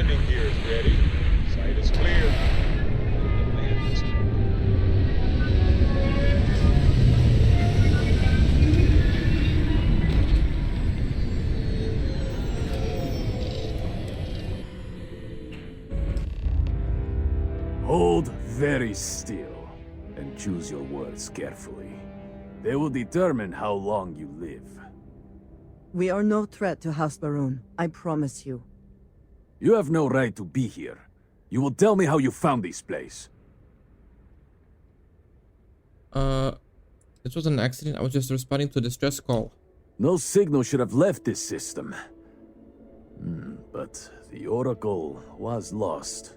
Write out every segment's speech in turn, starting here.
landing gear is ready. Sight is clear. The land is clear. Hold very still and choose your words carefully. They will determine how long you live. We are no threat to House Baroon, I promise you. You have no right to be here. You will tell me how you found this place. This was an accident. I was just responding to a distress call. No signal should have left this system. But the Oracle was lost.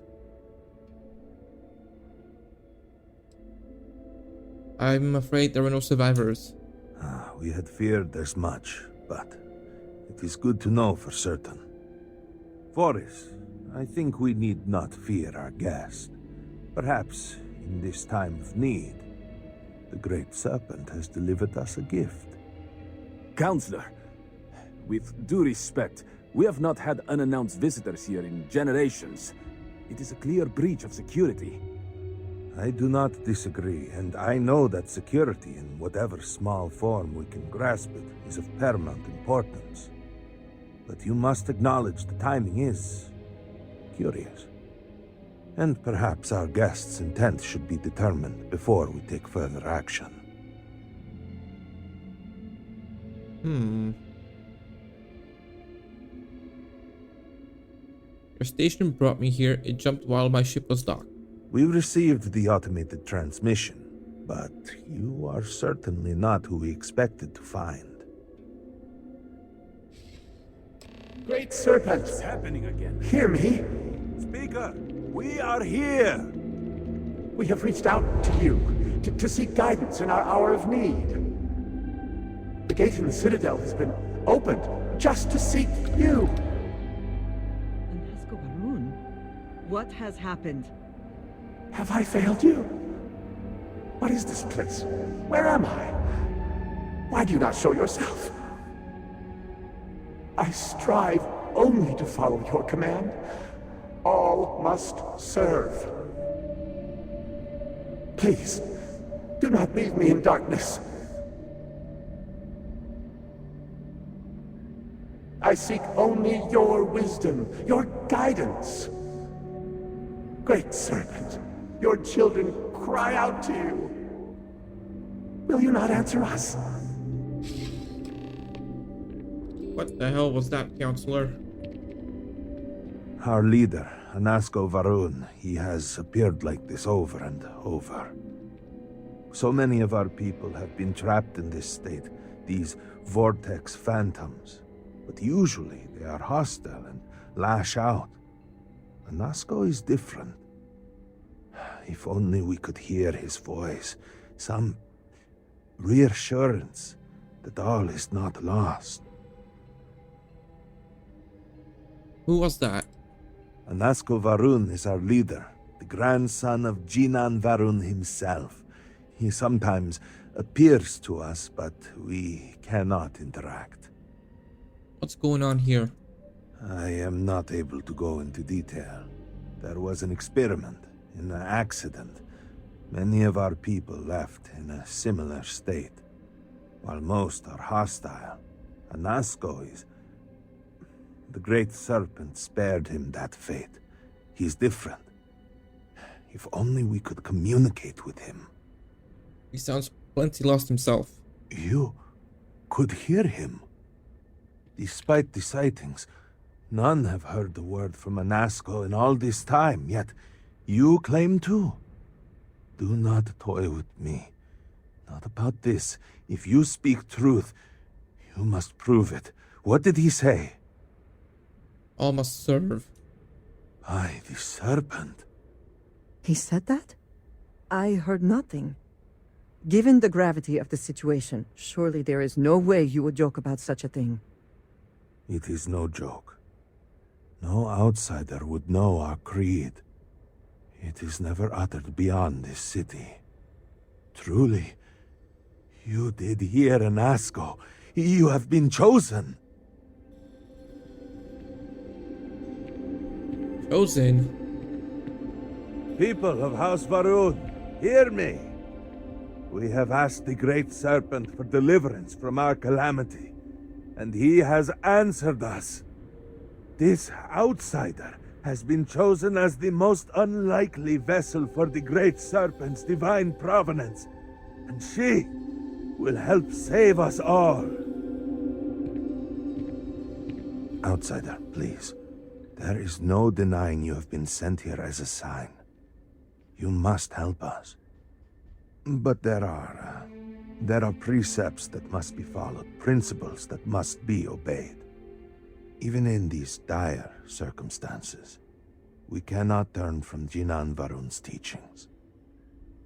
I'm afraid there were no survivors. We had feared as much, but it is good to know for certain. Forrest, I think we need not fear our guest. Perhaps in this time of need, the Great Serpent has delivered us a gift. Counselor, with due respect, we have not had unannounced visitors here in generations. It is a clear breach of security. I do not disagree, and I know that security, in whatever small form we can grasp it, is of paramount importance. But you must acknowledge the timing is curious. And perhaps our guest's intent should be determined before we take further action. Your station brought me here. It jumped while my ship was docked. We received the automated transmission, but you are certainly not who we expected to find. Great Serpent, What's happening again? hear me. Speaker, we are here! We have reached out to you to seek guidance in our hour of need. The gate in the Citadel has been opened just to seek you. Anasco Baroon, what has happened? Have I failed you? What is this place? Where am I? Why do you not show yourself? I strive only to follow your command. All must serve. Please, do not leave me in darkness. I seek only your wisdom, your guidance. Great Serpent, your children cry out to you. Will you not answer us? What the hell was that, Counselor? Our leader, Anasco Varun, he has appeared like this over and over. So many of our people have been trapped in this state, these vortex phantoms. But usually they are hostile and lash out. Anasco is different. If only we could hear his voice, some reassurance that all is not lost. Who was that? Anasco Varun is our leader, the grandson of Jinan Varun himself. He sometimes appears to us, but we cannot interact. What's going on here? I am not able to go into detail. There was an experiment, an accident. Many of our people left in a similar state. While most are hostile, Anasco is... The Great Serpent spared him that fate. He's different. If only we could communicate with him. He sounds plenty lost himself. You could hear him. Despite the sightings, none have heard the word from Anasco in all this time, yet you claim to. Do not toy with me. Not about this. If you speak truth, you must prove it. What did he say? All must serve. By the serpent. He said that? I heard nothing. Given the gravity of the situation, surely there is no way you would joke about such a thing. It is no joke. No outsider would know our creed. It is never uttered beyond this city. Truly, you did hear Anasco. You have been chosen. Chosen. People of House Varun, hear me. We have asked the Great Serpent for deliverance from our calamity, and he has answered us. This outsider has been chosen as the most unlikely vessel for the Great Serpent's divine provenance, and she will help save us all. Outsider, please. There is no denying you have been sent here as a sign. You must help us. But there are precepts that must be followed, principles that must be obeyed. Even in these dire circumstances, we cannot turn from Jinan Varun's teachings.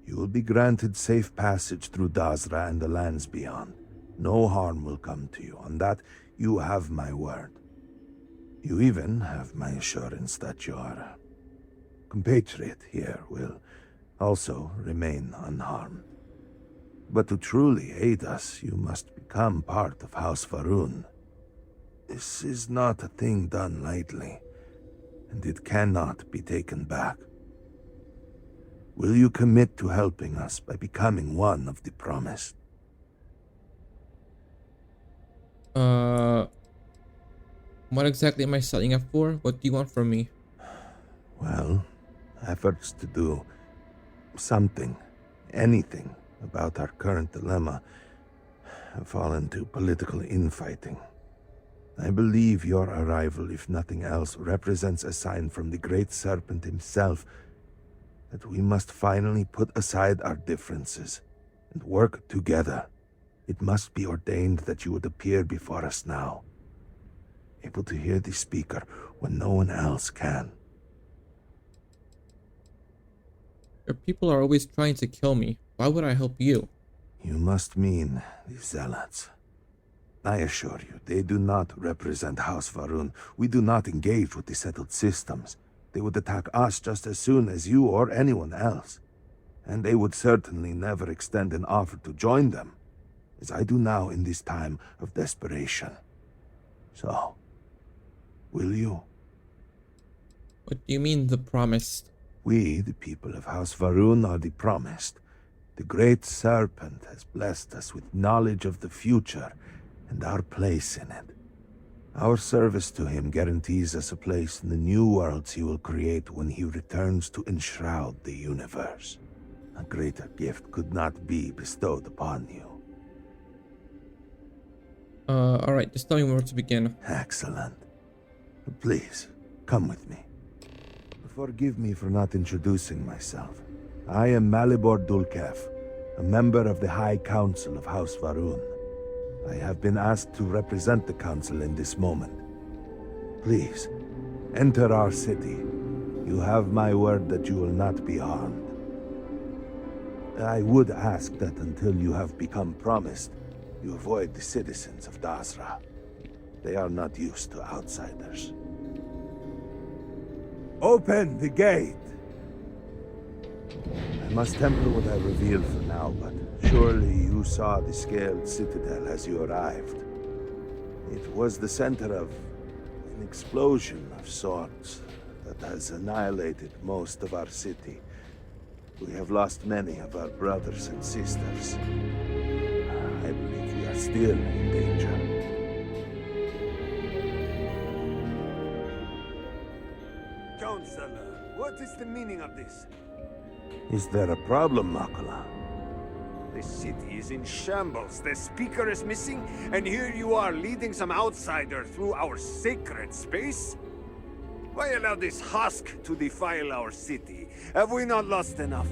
You will be granted safe passage through Dazra and the lands beyond. No harm will come to you. On that, you have my word. You even have my assurance that your compatriot here will also remain unharmed. But to truly aid us, you must become part of House Varun. This is not a thing done lightly, and it cannot be taken back. Will you commit to helping us by becoming one of the promised? What exactly am I signing up for? What do you want from me? Well, efforts to do something, anything about our current dilemma have fallen to political infighting. I believe your arrival, if nothing else, represents a sign from the Great Serpent himself that we must finally put aside our differences and work together. It must be ordained that you would appear before us now, able to hear the speaker when no one else can. Your people are always trying to kill me. Why would I help you? You must mean the Zealots. I assure you, they do not represent House Varun. We do not engage with the settled systems. They would attack us just as soon as you or anyone else. And they would certainly never extend an offer to join them, as I do now in this time of desperation. So, will you? What do you mean, the promised? We, the people of House Varun, are the promised. The Great Serpent has blessed us with knowledge of the future and our place in it. Our service to him guarantees us a place in the new worlds he will create when he returns to enshroud the universe. A greater gift could not be bestowed upon you. Alright, just tell me where to begin. Excellent. Please, come with me. Forgive me for not introducing myself. I am Malibor Dulkef, a member of the High Council of House Varun. I have been asked to represent the Council in this moment. Please, enter our city. You have my word that you will not be harmed. I would ask that until you have become promised, you avoid the citizens of Dazra. They are not used to outsiders. Open the gate! I must temper what I reveal for now, but surely you saw the scaled citadel as you arrived. It was the center of an explosion of sorts that has annihilated most of our city. We have lost many of our brothers and sisters. I believe we are still in danger. Counselor, what is the meaning of this? Is there a problem, Makula? The city is in shambles, the speaker is missing, and here you are leading some outsider through our sacred space? Why allow this husk to defile our city? Have we not lost enough?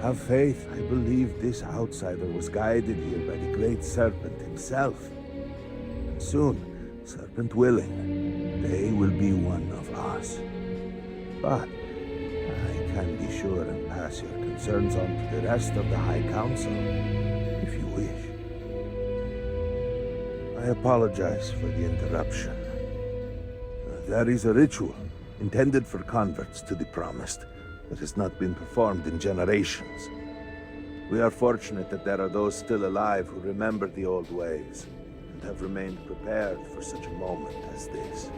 Have faith. I believe this outsider was guided here by the Great Serpent himself. And soon, Serpent willing, they will be one of us. But I can be sure and pass your concerns on to the rest of the High Council, if you wish. I apologize for the interruption. There is a ritual intended for converts to the Promised that has not been performed in generations. We are fortunate that there are those still alive who remember the old ways and have remained prepared for such a moment as this.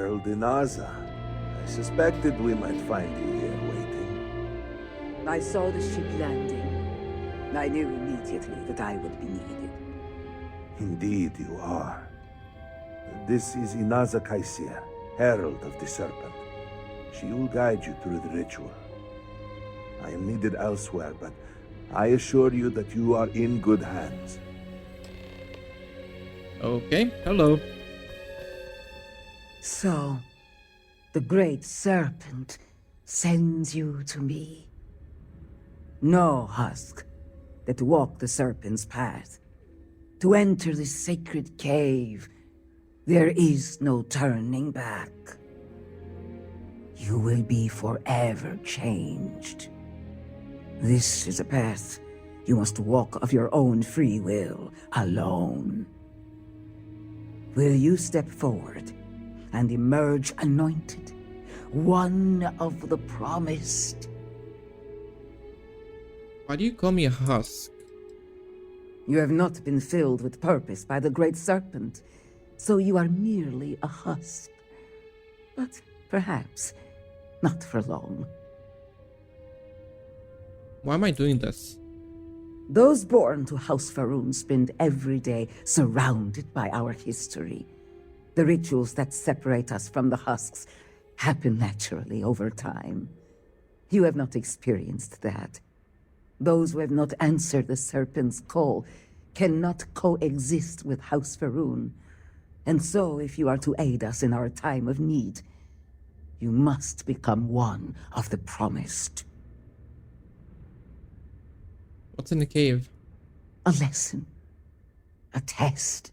Herald Inaza. I suspected we might find you here waiting. I saw the ship landing. I knew immediately that I would be needed. Indeed you are. This is Inaza Kaisia, Herald of the Serpent. She will guide you through the ritual. I am needed elsewhere, but I assure you that you are in good hands. Okay, hello. So, the Great Serpent sends you to me. No husk that walk the Serpent's path. To enter this sacred cave, there is no turning back. You will be forever changed. This is a path you must walk of your own free will, alone. Will you step forward and emerge anointed, one of the promised? Why do you call me a husk? You have not been filled with purpose by the Great Serpent, so you are merely a husk. But perhaps not for long. Why am I doing this? Those born to House Faroon spend every day surrounded by our history. The rituals that separate us from the husks happen naturally over time. You have not experienced that. Those who have not answered the Serpent's call cannot coexist with House Faroon. And so, if you are to aid us in our time of need, you must become one of the promised. What's in the cave? A lesson. A test.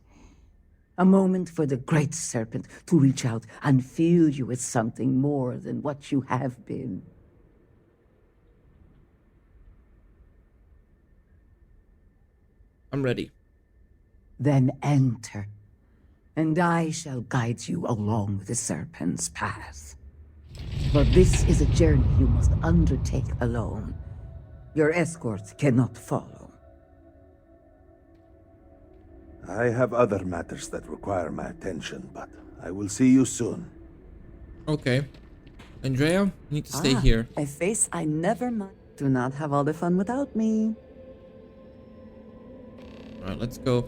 A moment for the Great Serpent to reach out and fill you with something more than what you have been. I'm ready. Then enter, and I shall guide you along the Serpent's path. For this is a journey you must undertake alone. Your escort cannot follow. I have other matters that require my attention, but I will see you soon. Okay. Andrea, you need to stay here. A face I never mind. Do not have all the fun without me. Alright, let's go.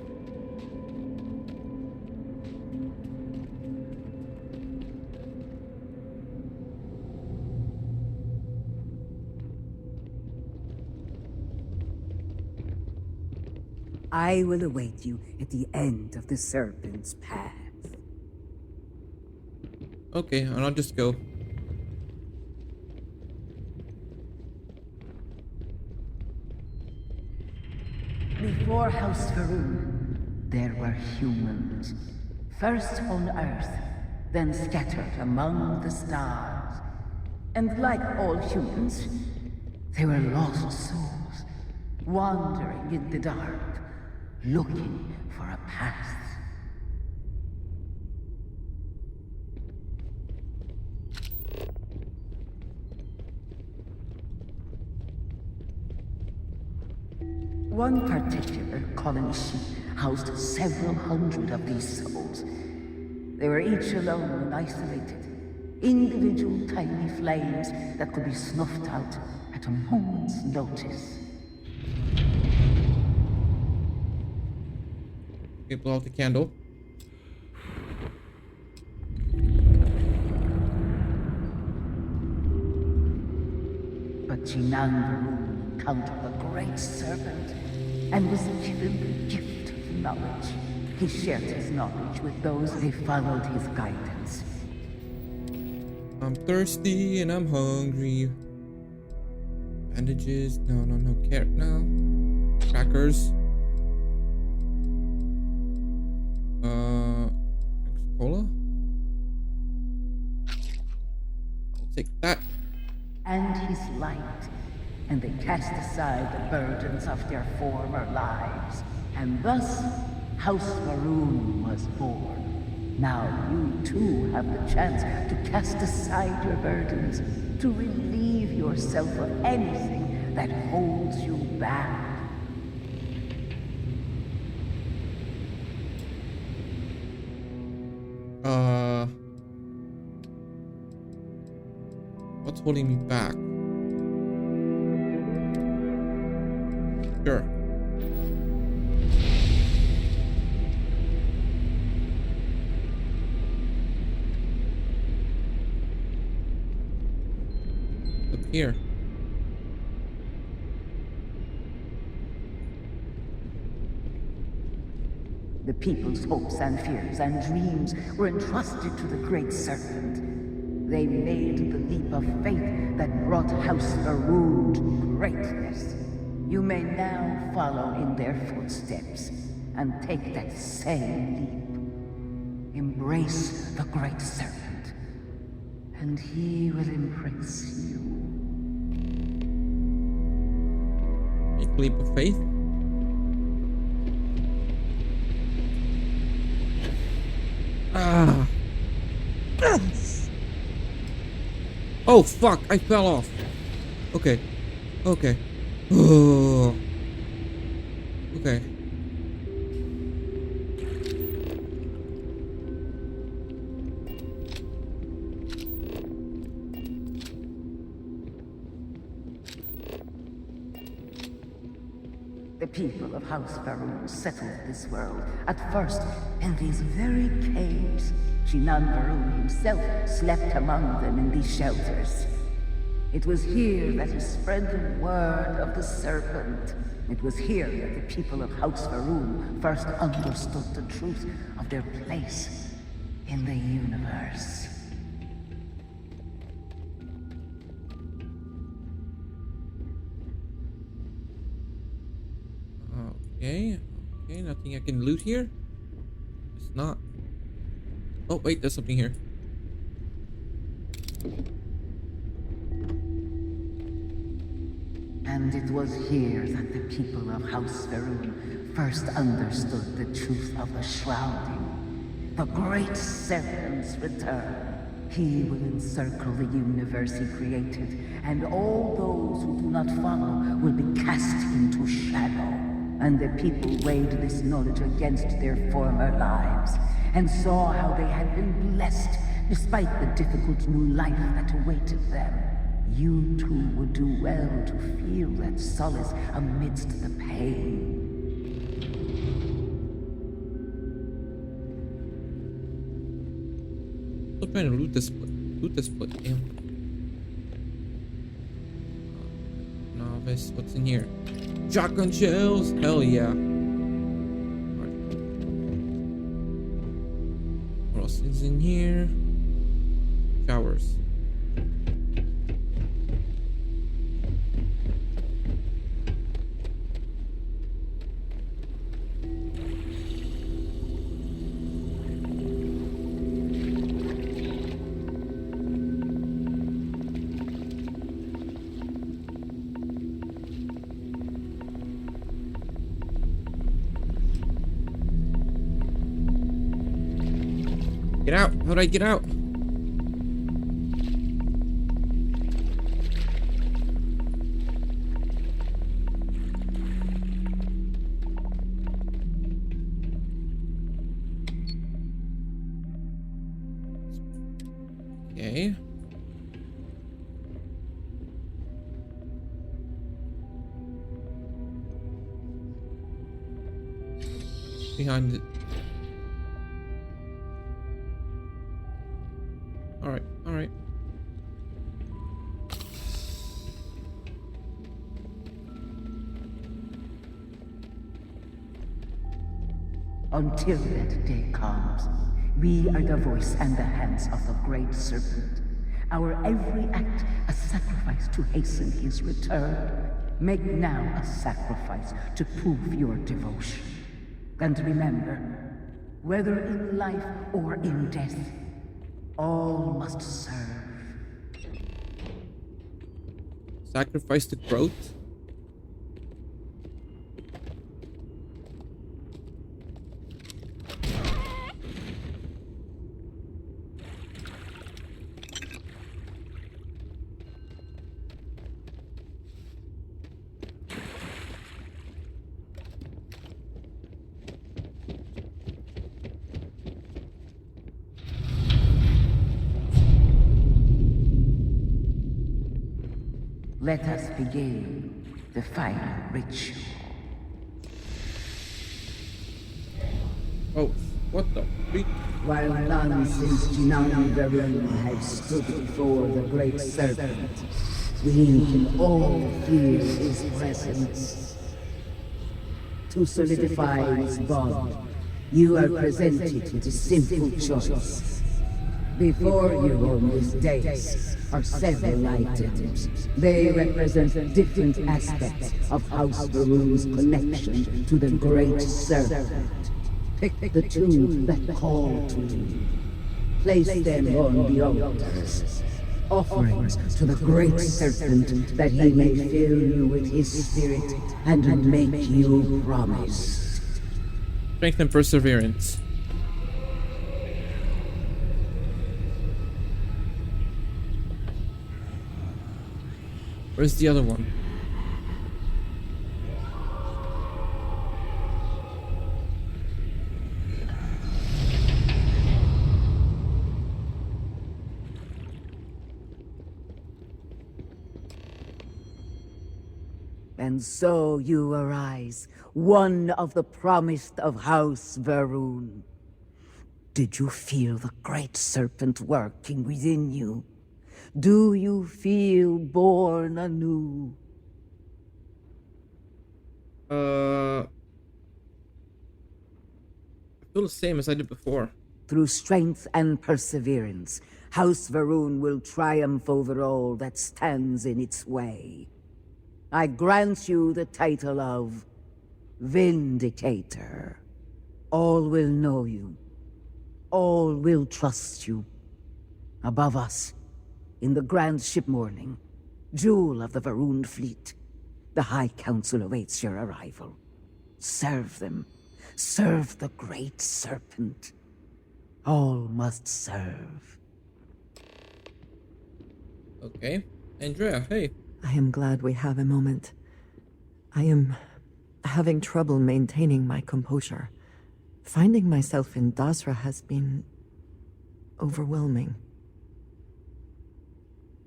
I will await you at the end of the Serpent's path. Okay, and I'll just go. Before House Faroon, there were humans. First on Earth, then scattered among the stars. And like all humans, they were lost souls, wandering in the dark, looking for a path. One particular colony ship housed several hundred of these souls. They were each alone and isolated, individual tiny flames that could be snuffed out at a moment's notice. Okay, blow out the candle. But Jinan Varun encountered the Great Serpent and was given the gift of knowledge. He shared his knowledge with those who followed his guidance. I'm thirsty and I'm hungry. Bandages. No. Carrot now. Crackers. Cola? I'll take that. And his light, and they cast aside the burdens of their former lives. And thus, House Faroon was born. Now you too have the chance to cast aside your burdens, to relieve yourself of anything that holds you back. What's holding me back? Sure. Up here. The people's hopes and fears and dreams were entrusted to the Great Serpent. They made the leap of faith that brought House Faroon to greatness. You may now follow in their footsteps and take that same leap. Embrace the Great Serpent, and he will embrace you. Make leap of faith. Ah. Oh fuck! I fell off. Okay. Okay. Oh. Okay. The people of House Faroon settled this world, at first in these very caves. Shinan Faroon himself slept among them in these shelters. It was here that he spread the word of the serpent. It was here that the people of House Faroon first understood the truth of their place in the universe. Okay. Okay, nothing I can loot here? It's not. Oh, wait, there's something here. And it was here that the people of House Faroon first understood the truth of the shrouding. The Great Serpent's return. He will encircle the universe he created, and all those who do not follow will be cast into shadow. And the people weighed this knowledge against their former lives, and saw how they had been blessed despite the difficult new life that awaited them. You too would do well to feel that solace amidst the pain. I'm trying to loot this foot. Loot this foot, damn. Novice, what's in here? Shotgun shells! Hell yeah. Alright. What else is in here? Showers. Get out! How do I get out? Okay. Behind it. Alright, alright. Until that day comes, we are the voice and the hands of the Great Serpent. Our every act a sacrifice to hasten his return. Make now a sacrifice to prove your devotion. And remember, whether in life or in death, all must serve. Sacrifice to growth? Let us begin the final ritual. Oh, what the freak? While none since Jinan Varun have stood before the great serpent, we can all feel his presence. To solidify this bond, you are presented with a simple choice. Before you on this dais are several items. They represent different aspects of House Varun's connection to the great serpent. Pick the two that call to you. Place them on the altars. Offerings to the great serpent that he may fill you with his spirit and make you promise. Strength and perseverance. Where's the other one? And so you arise, one of the promised of House Varun. Did you feel the great serpent working within you? Do you feel born anew? I feel the same as I did before. Through strength and perseverance, House Varun will triumph over all that stands in its way. I grant you the title of Vindicator. All will know you. All will trust you. Above us, in the grand ship morning, jewel of the Varun fleet, the High Council awaits your arrival. Serve them. Serve the great serpent. All must serve. Okay. Andrea, hey. I am glad we have a moment. I am having trouble maintaining my composure. Finding myself in Dasra has been overwhelming.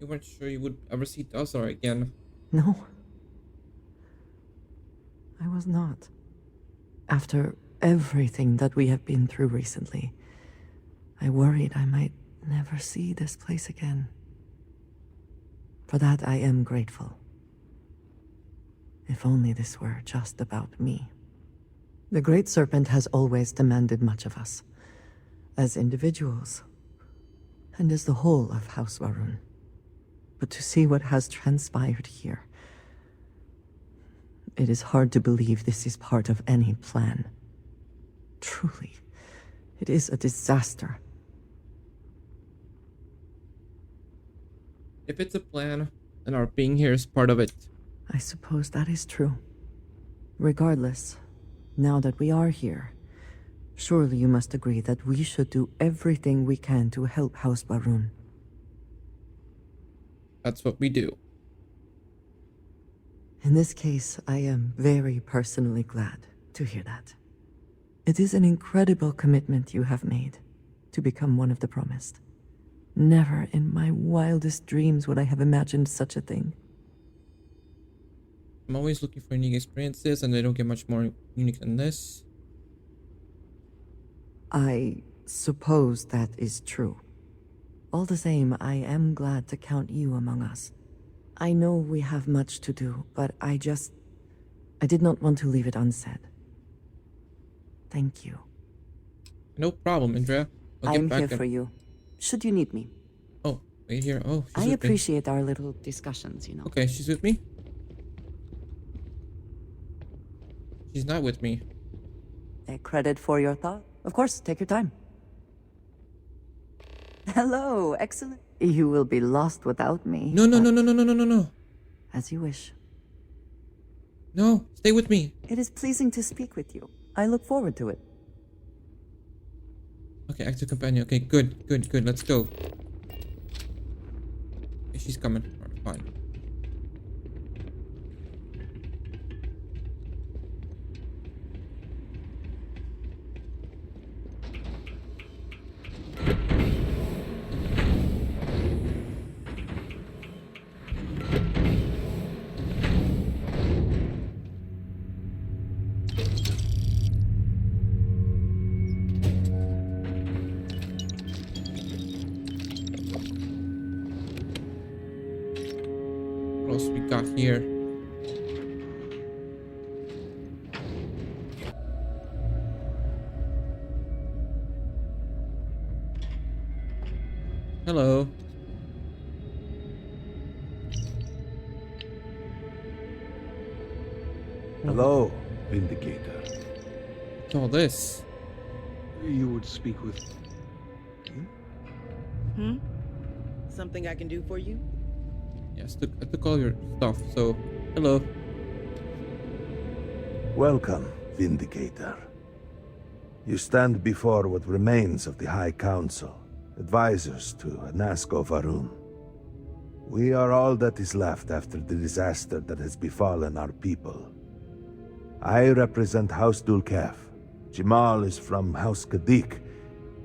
You weren't sure you would ever see Dazar again. No. I was not. After everything that we have been through recently, I worried I might never see this place again. For that I am grateful. If only this were just about me. The Great Serpent has always demanded much of us, as individuals, and as the whole of House Varun. But to see what has transpired here, it is hard to believe this is part of any plan. Truly, it is a disaster. If it's a plan, then our being here is part of it. I suppose that is true. Regardless, now that we are here, surely you must agree that we should do everything we can to help House Varun. That's what we do. In this case, I am very personally glad to hear that. It is an incredible commitment you have made to become one of the promised. Never in my wildest dreams would I have imagined such a thing. I'm always looking for unique experiences, and they don't get much more unique than this. I suppose that is true. All the same, I am glad to count you among us. I know we have much to do, but I did not want to leave it unsaid. Thank you. No problem, Andrea. I am here for you, should you need me. Oh, wait here. Oh, she's I with me. appreciate our little discussions, you know. Okay, she's with me. She's not with me. A credit for your thought. Of course, take your time. Hello, excellent. You will be lost without me. No, no, no, no, no, no, no, no, no. As you wish. No, stay with me. It is pleasing to speak with you. I look forward to it. Okay, active companion. Okay, good, good, good. Let's go. Okay, she's coming. Alright, fine. got here? Hello. Hello, Vindicator. What's all this? You would speak with... Something I can do for you? Yes, I took all your stuff, so hello. Welcome, Vindicator. You stand before what remains of the High Council, advisors to Anasko Varun. We are all that is left after the disaster that has befallen our people. I represent House Dulkef. Jamal is from House Kadik,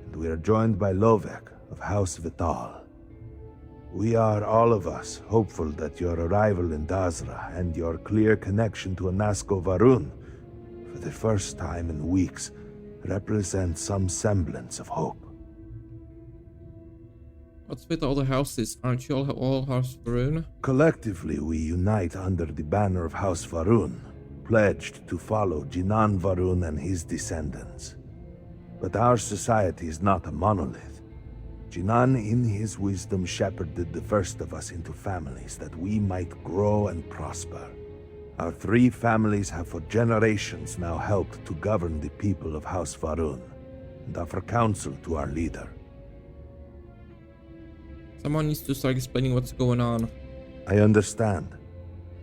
and we are joined by Lovek of House Vital. We are, all of us, hopeful that your arrival in Dazra and your clear connection to Anasko Varun, for the first time in weeks, represent some semblance of hope. What's with all the houses? Aren't you all House Varun? Collectively, we unite under the banner of House Varun, pledged to follow Jinan Varun and his descendants. But our society is not a monolith. Jinan, in his wisdom, shepherded the first of us into families that we might grow and prosper. Our 3 families have for generations now helped to govern the people of House Varun, and offer counsel to our leader. Someone needs to start explaining what's going on. I understand.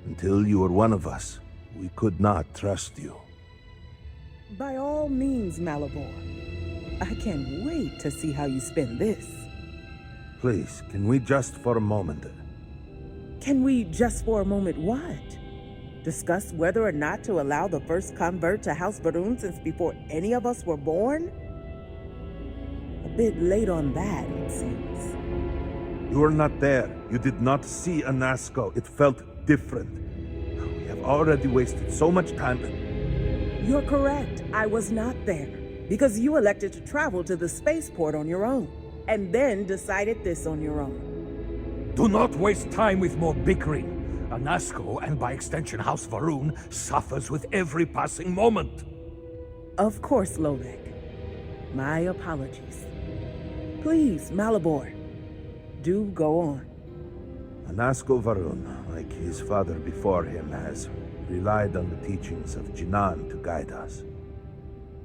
Until you were one of us, we could not trust you. By all means, Malabor. I can't wait to see how you spend this. Please, can we just for a moment... Can we just for a moment what? Discuss whether or not to allow the first convert to House Varun since before any of us were born? A bit late on that, it seems. You were not there. You did not see Anasko. It felt different. We have already wasted so much time. You're correct. I was not there. Because you elected to travel to the spaceport on your own, and then decided this on your own. Do not waste time with more bickering. Anasko, and by extension House Varun, suffers with every passing moment. Of course, Lovek. My apologies. Please, Malabor, do go on. Anasko Varun, like his father before him, has relied on the teachings of Jinan to guide us.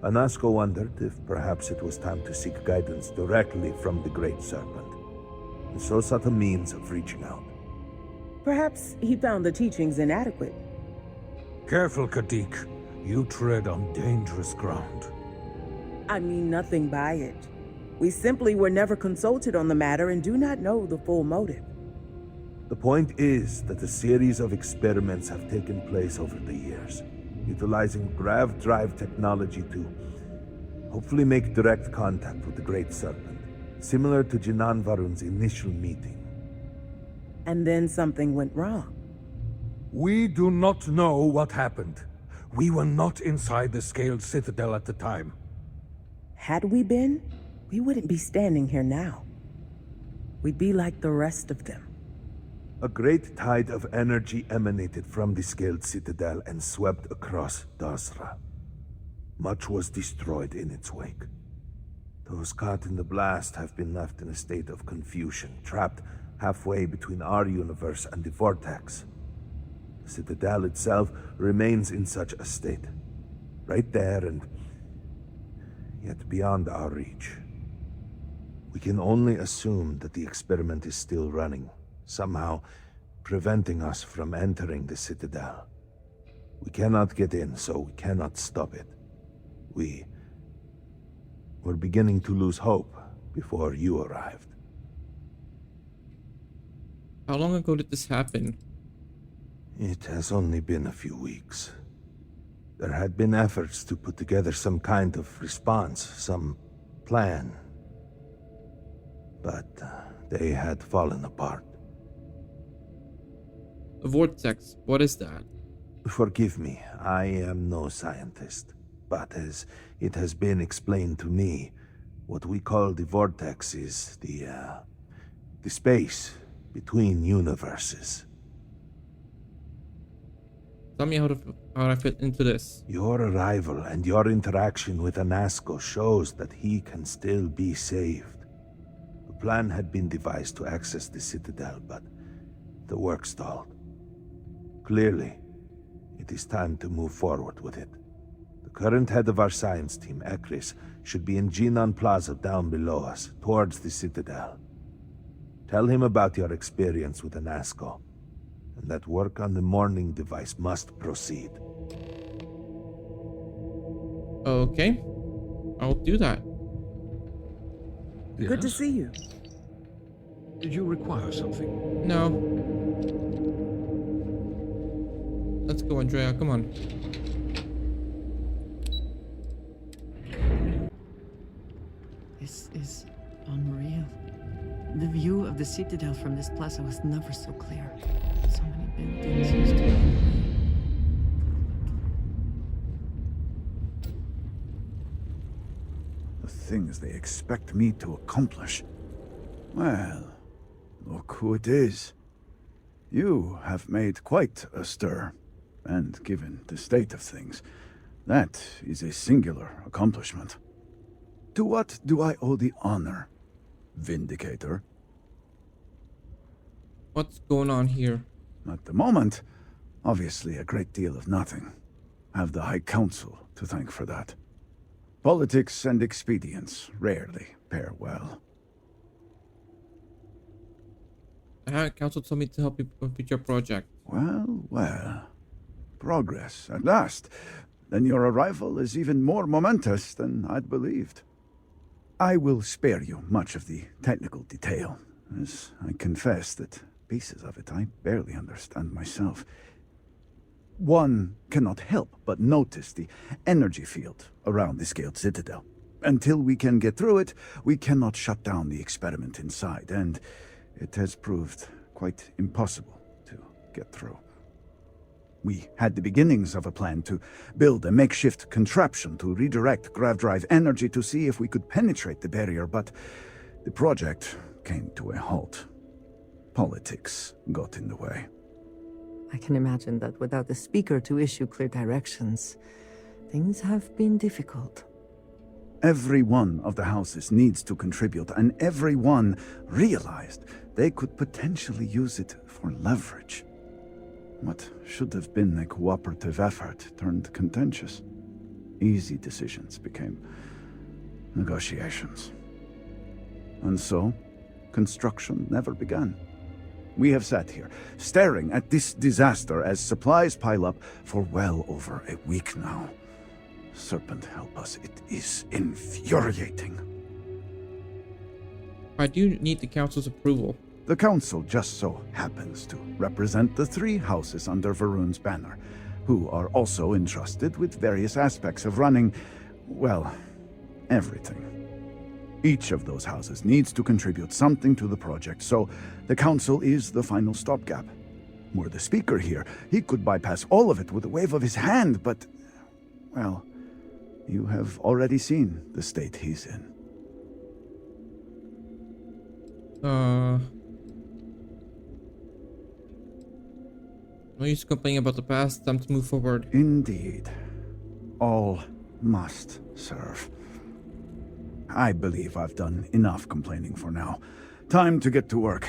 Anasko wondered if perhaps it was time to seek guidance directly from the Great Serpent, and so sought a means of reaching out. Perhaps he found the teachings inadequate. Careful, Kadik. You tread on dangerous ground. I mean nothing by it. We simply were never consulted on the matter and do not know the full motive. The point is that a series of experiments have taken place over the years, utilizing grav drive technology to hopefully make direct contact with the Great Serpent, similar to Jinan Varun's initial meeting. And then something went wrong. We do not know what happened. We were not inside the Scaled Citadel at the time. Had we been, we wouldn't be standing here now. We'd be like the rest of them. A great tide of energy emanated from the Scaled Citadel and swept across Dazra. Much was destroyed in its wake. Those caught in the blast have been left in a state of confusion, trapped halfway between our universe and the Vortex. The Citadel itself remains in such a state, right there and yet beyond our reach. We can only assume that the experiment is still running, somehow preventing us from entering the Citadel. We cannot get in, so we cannot stop it. We're beginning to lose hope before you arrived. How long ago did this happen? It has only been a few weeks. There had been efforts to put together some kind of response, some plan. But they had fallen apart. The vortex, what is that? Forgive me, I am no scientist. But as it has been explained to me, what we call the vortex is the space between universes. Tell me how I fit into this. Your arrival and your interaction with Anasco shows that he can still be saved. A plan had been devised to access the Citadel, but the work stalled. Clearly, it is time to move forward with it. The current head of our science team, Ekris, should be in Jinan Plaza down below us, towards the Citadel. Tell him about your experience with Anasco, and that work on the morning device must proceed. Okay. I'll do that. Good to Yes? see you. Did you require something? No. Let's go, Andrea. Come on. This is unreal. The view of the Citadel from this plaza was never so clear. So many buildings used to be. The things they expect me to accomplish. Well, look who it is. You have made quite a stir, and given the state of things, that is a singular accomplishment. To what do I owe the honor, Vindicator? What's going on here? At the moment, obviously a great deal of nothing. Have the High Council to thank for that. Politics and expedience rarely pair well. The High Council told me to help you with your project. Well, well. Progress, at last. Then your arrival is even more momentous than I'd believed. I will spare you much of the technical detail, as I confess that pieces of it I barely understand myself. One cannot help but notice the energy field around the scaled citadel. Until we can get through it, we cannot shut down the experiment inside, and it has proved quite impossible to get through. We had the beginnings of a plan to build a makeshift contraption to redirect grav drive energy to see if we could penetrate the barrier, but the project came to a halt. Politics got in the way. I can imagine that without the speaker to issue clear directions, things have been difficult. Every one of the houses needs to contribute, and every one realized they could potentially use it for leverage. What should have been a cooperative effort turned contentious. Easy decisions became negotiations. And so, construction never began. We have sat here, staring at this disaster as supplies pile up for well over a week now. Serpent help us, it is infuriating. I do need the Council's approval. The Council just so happens to represent the three houses under Varun's banner, who are also entrusted with various aspects of running, well, everything. Each of those houses needs to contribute something to the project, so the Council is the final stopgap. Were the Speaker here, he could bypass all of it with a wave of his hand, but, well, you have already seen the state he's in. No use complaining about the past. Time to move forward. Indeed. All must serve. I believe I've done enough complaining for now. Time to get to work.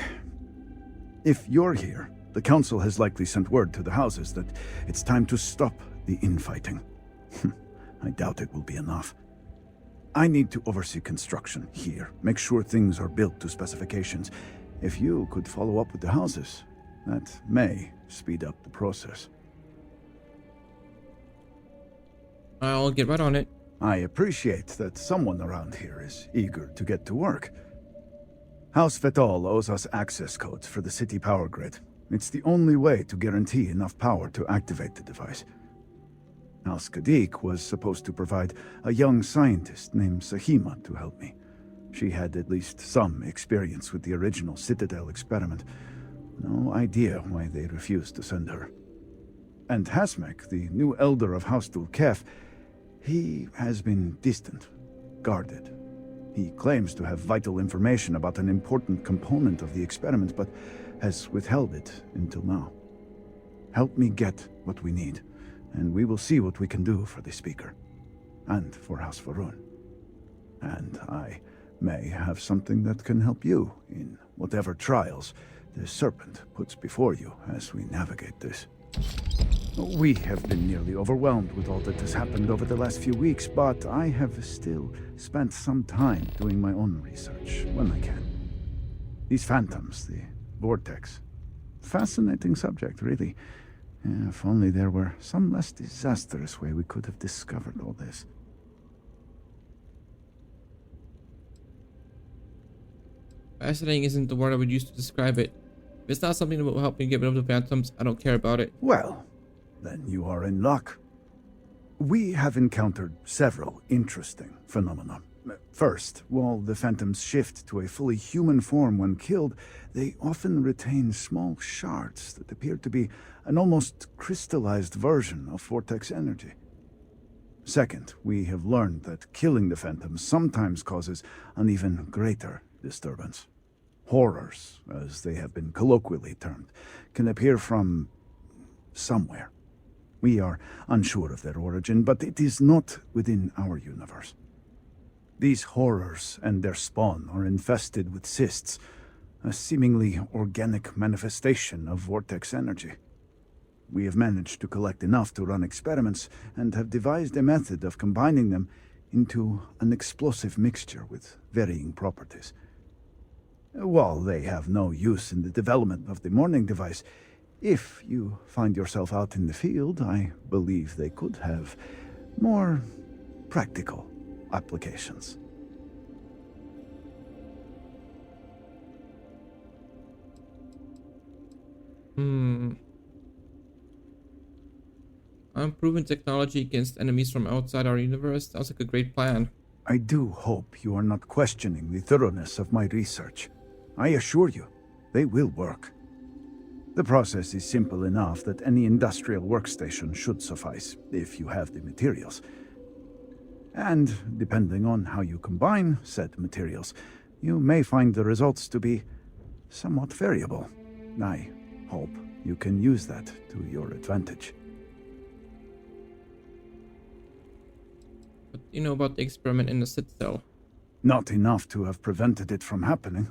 If you're here, the Council has likely sent word to the houses that it's time to stop the infighting. I doubt it will be enough. I need to oversee construction here, make sure things are built to specifications. If you could follow up with the houses, that may speed up the process. I'll get right on it. I appreciate that someone around here is eager to get to work. House Vetol owes us access codes for the city power grid. It's the only way to guarantee enough power to activate the device. House Kadik was supposed to provide a young scientist named Sahima to help me. She had at least some experience with the original Citadel experiment. No idea why they refused to send her. And Hasmek, the new elder of House Dulkef, he has been distant, guarded. He claims to have vital information about an important component of the experiment, but has withheld it until now. Help me get what we need, and we will see what we can do for the Speaker, and for House Varun. And I may have something that can help you in whatever trials the Serpent puts before you as we navigate this. We have been nearly overwhelmed with all that has happened over the last few weeks, but I have still spent some time doing my own research when I can. These phantoms, the vortex. Fascinating subject, really. If only there were some less disastrous way we could have discovered all this. Fascinating isn't the word I would use to describe it. If it's not something that will help me get rid of the phantoms, I don't care about it. Well, then you are in luck. We have encountered several interesting phenomena. First, while the phantoms shift to a fully human form when killed, they often retain small shards that appear to be an almost crystallized version of vortex energy. Second, we have learned that killing the phantoms sometimes causes an even greater disturbance. Horrors, as they have been colloquially termed, can appear from somewhere. We are unsure of their origin, but it is not within our universe. These horrors and their spawn are infested with cysts, a seemingly organic manifestation of vortex energy. We have managed to collect enough to run experiments and have devised a method of combining them into an explosive mixture with varying properties. While they have no use in the development of the morning device, if you find yourself out in the field, I believe they could have more practical applications. Unproven technology against enemies from outside our universe sounds like a great plan. I do hope you are not questioning the thoroughness of my research. I assure you, they will work. The process is simple enough that any industrial workstation should suffice, if you have the materials. And, depending on how you combine said materials, you may find the results to be somewhat variable. I hope you can use that to your advantage. What do you know about the experiment in the citadel? Not enough to have prevented it from happening.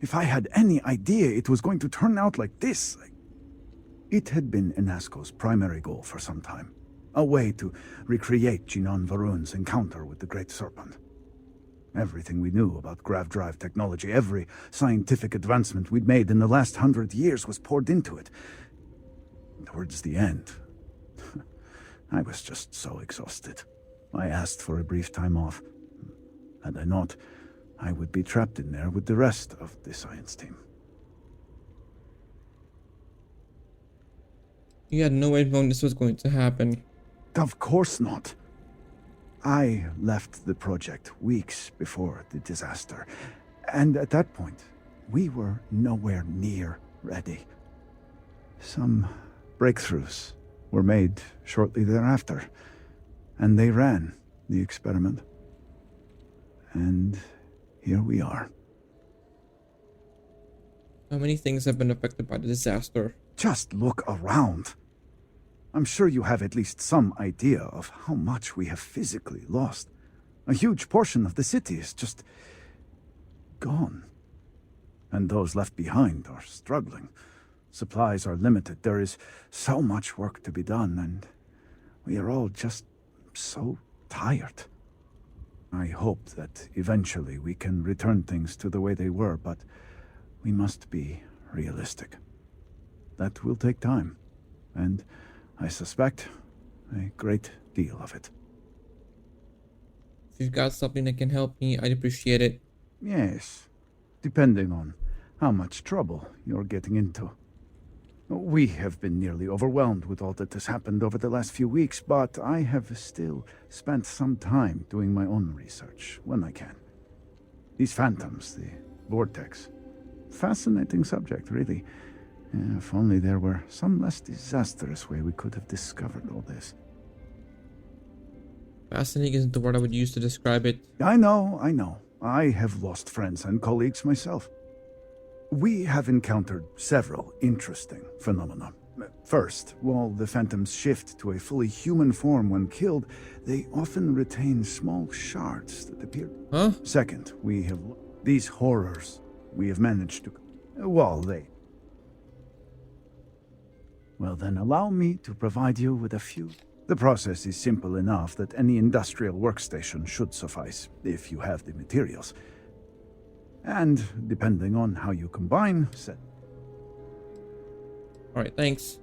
If I had any idea it was going to turn out like this... It had been Inasco's primary goal for some time. A way to recreate Jinan Varun's encounter with the Great Serpent. Everything we knew about grav drive technology, every scientific advancement we'd made in the last 100 years was poured into it. Towards the end, I was just so exhausted. I asked for a brief time off. Had I not, I would be trapped in there with the rest of the science team. You had no way of knowing this was going to happen. Of course not. I left the project weeks before the disaster, and at that point, we were nowhere near ready. Some breakthroughs were made shortly thereafter, and they ran the experiment. And here we are. How many things have been affected by the disaster? Just look around. I'm sure you have at least some idea of how much we have physically lost. A huge portion of the city is just gone. And those left behind are struggling. Supplies are limited. There is so much work to be done, and we are all just so tired. I hope that eventually we can return things to the way they were, but we must be realistic. That will take time, and I suspect a great deal of it. If you've got something that can help me, I'd appreciate it. Yes, depending on how much trouble you're getting into. We have been nearly overwhelmed with all that has happened over the last few weeks, but I have still spent some time doing my own research when I can. These phantoms, the vortex. Fascinating subject, really. If only there were some less disastrous way we could have discovered all this. Fascinating isn't the word I would use to describe it. I know. I have lost friends and colleagues myself. We have encountered several interesting phenomena. First, while the phantoms shift to a fully human form when killed, they often retain small shards that appear. Huh? Second, we have these horrors. We have managed to. Well, they. Well, then allow me to provide you with a few. The process is simple enough that any industrial workstation should suffice, if you have the materials. And, depending on how you combine, set. Alright, thanks.